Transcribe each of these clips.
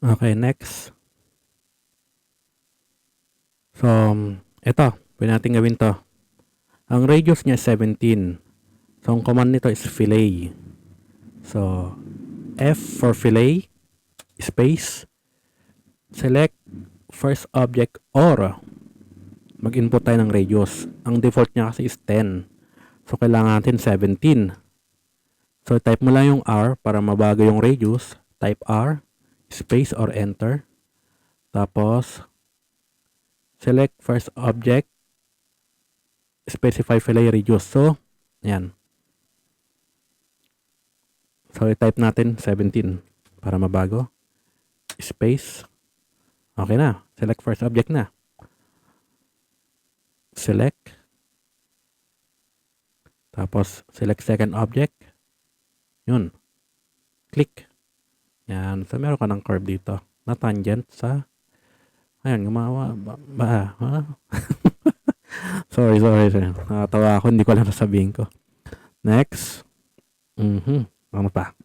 Okay, next. So, ito. Pwede natin gawin to. Ang radius niya is 17. So, ang command nito is fillet. So, F for fillet, space, select first object or mag-input tayo ng radius. Ang default niya kasi is 10. So, kailangan natin 17. So, type mo lang yung R para mabago yung radius. Type R, space or enter. Tapos, select first object, specify fillet radius. So, yan. So, i-type natin 17 para mabago. Space. Okay na. Select first object na. Select. Tapos, select second object. Yun. Click. Yan. So, meron ka ng curve dito na tangent sa ayan, gumawa. Ha? sorry. Nakatawa ako. Hindi ko alam sasabihin ko. Next. Ano pa?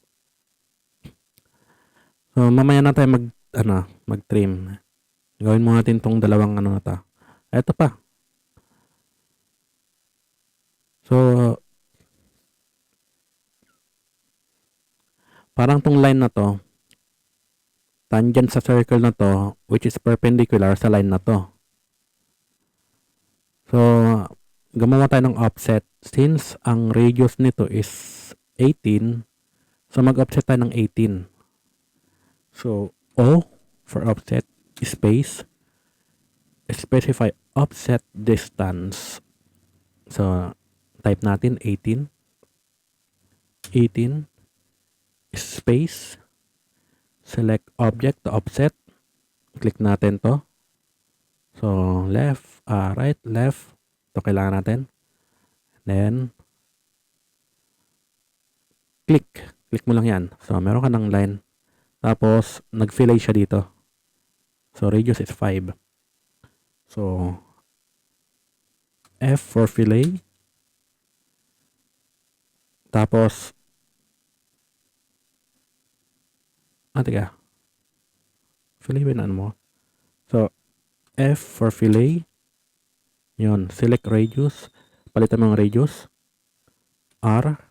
So, mamaya na tayo mag-trim. Gawin mo natin tong dalawang ano na to. Ito pa. So, parang tong line na to, tangent sa circle na to, which is perpendicular sa line na to. So, gumawa tayo ng offset. Since ang radius nito is 18, so mag-offset tayo ng 18. So, O for offset, space, specify offset distance. So, type natin 18. 18, space, select object to offset. Click natin to. So, left, right, left. Ito kailangan natin. Then, click. Click mo lang yan. So, meron ka ng line. Tapos, nag-fillet siya dito. So, radius is 5. So, F for fillet. Tapos, teka. Fillet ba ano mo? So, F for fillet. Yun. Select radius. Palitan mo yung radius. R.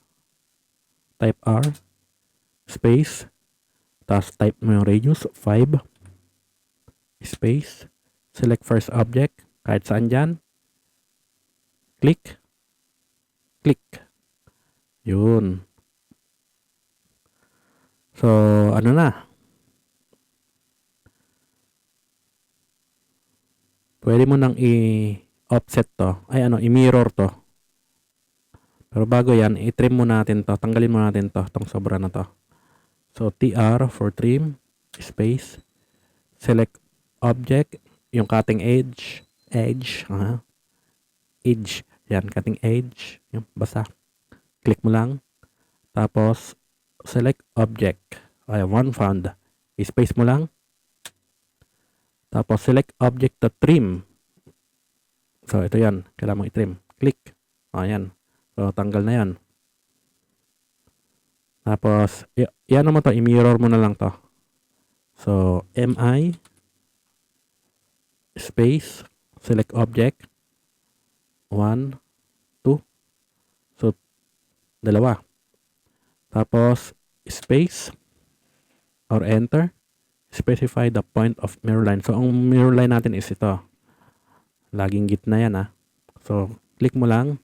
Type R. Space. Tapos, type mo yung radius. 5. Space. Select first object. Kahit saan dyan. Click. Click. Yun. So, ano na? Pwede mo nang i-offset to. I-mirror to. Pero bago yan, i-trim mo natin to. Tanggalin mo natin to. Itong sobra na to. So, TR for trim. Space. Select object. Yung cutting edge. Edge. Edge. Yan, cutting edge. Yung basa. Click mo lang. Tapos, select object. One found. I-space mo lang. Tapos, select object to trim. So, ito yan. Kailangan mo i-trim. Click. Ayan. So, tanggal na yan. Tapos, yan naman to. I-mirror mo na lang to. So, MI space. Select object. 1, 2. So, dalawa. Tapos, space or enter. Specify the point of mirror line. So, ang mirror line natin is ito. Laging gitna yan So, click mo lang.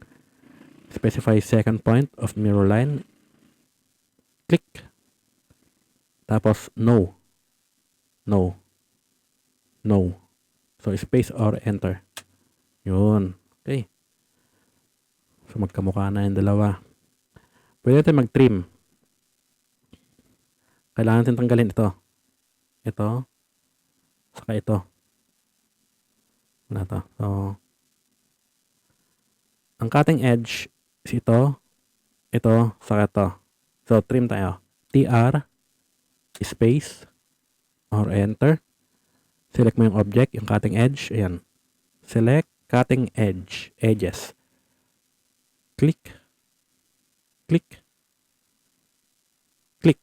Specify second point of mirror line. Click. Tapos, no. No. No. So, space or enter. Yun. Okay. So, magkamukha na yung dalawa. Pwede natin mag-trim. Kailangan natin tanggalin ito. Ito. Saka ito. Wala to. So, ang cutting edge is ito. Ito. Saka ito. So, trim tayo. TR. Space. Or enter. Select mo yung object. Yung cutting edge. Ayan. Select cutting edge. Edges. Click. Click. Click.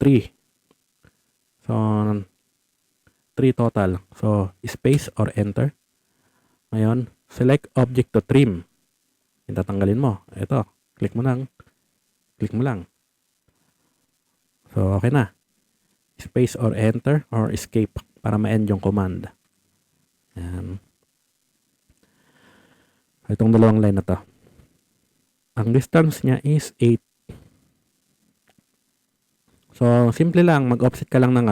3. So, 3 total. So, space or enter. Ngayon, select object to trim. Yung tatanggalin mo. Ito, click mo lang. Click mo lang. So, okay na. Space or enter or escape para ma-end yung command. Yan. Itong dalawang line na to. Ang distance niya is 8. So, simple lang. Mag-offset ka lang ng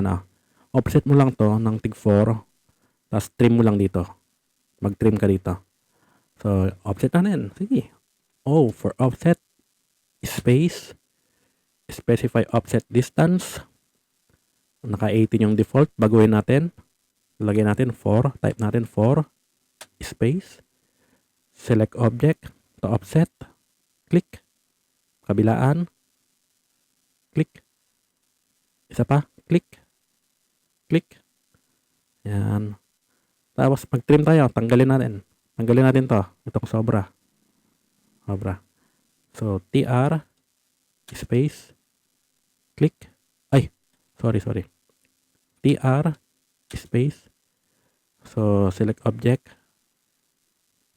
offset mo lang to ng tig 4. Tapos trim mo lang dito. Mag-trim ka dito. So, offset na rin. Sige. For offset, space, specify offset distance. Naka 18 yung default. Baguhin natin. Lagyan natin 4. Type natin 4. Space. Select object to offset. Click. Kabilaan. Click. Isa pa. Click. Click. Yan. Tapos mag-trim tayo. Tanggalin natin. Tanggalin natin to. Itong sobra. So, TR. Space. Click. Ay. Sorry. TR. Space. So, select object.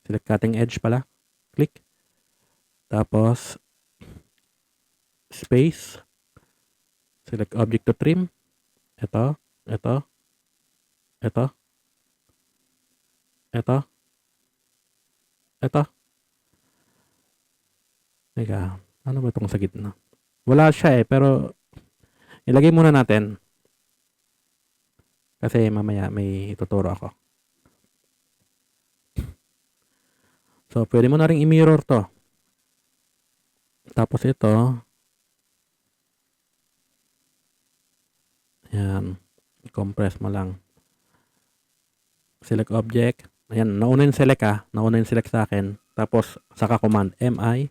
Select cutting edge pala. Click. Tapos, space. Select object to trim. Ito. Teka, ano ba itong sa gitna? Wala siya pero ilagay muna natin. Kasi mamaya may ituturo ako. So, pwede mo na rin i-mirror to. Tapos ito, yan, compress mo lang. Select object. Ayan, nauna yung select Nauna yung select sa akin. Tapos, saka command, MI,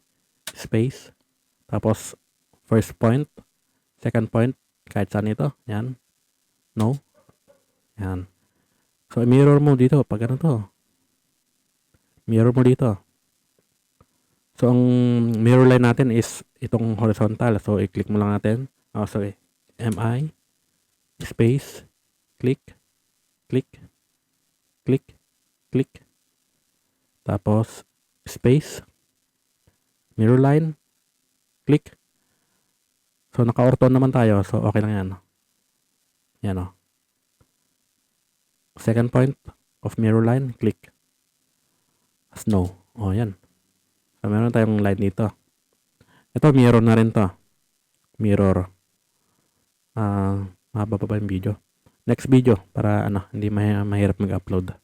space. Tapos, first point, second point, kahit saan ito. Yan. No. Yan. So, mirror mo dito. Pag ano to. Mirror mo dito. So, ang mirror line natin is itong horizontal. So, i-click mo lang natin. MI, space, click. Tapos, space, mirror line, click. So, naka-ortho naman tayo. So, okay lang yan. Yan o. Second point of mirror line, click. Snow. Yan. So, meron tayong line dito. Ito, mirror na rin to. Mirror. Mahaba pa ba yung video? Next video para hindi mahirap mag-upload.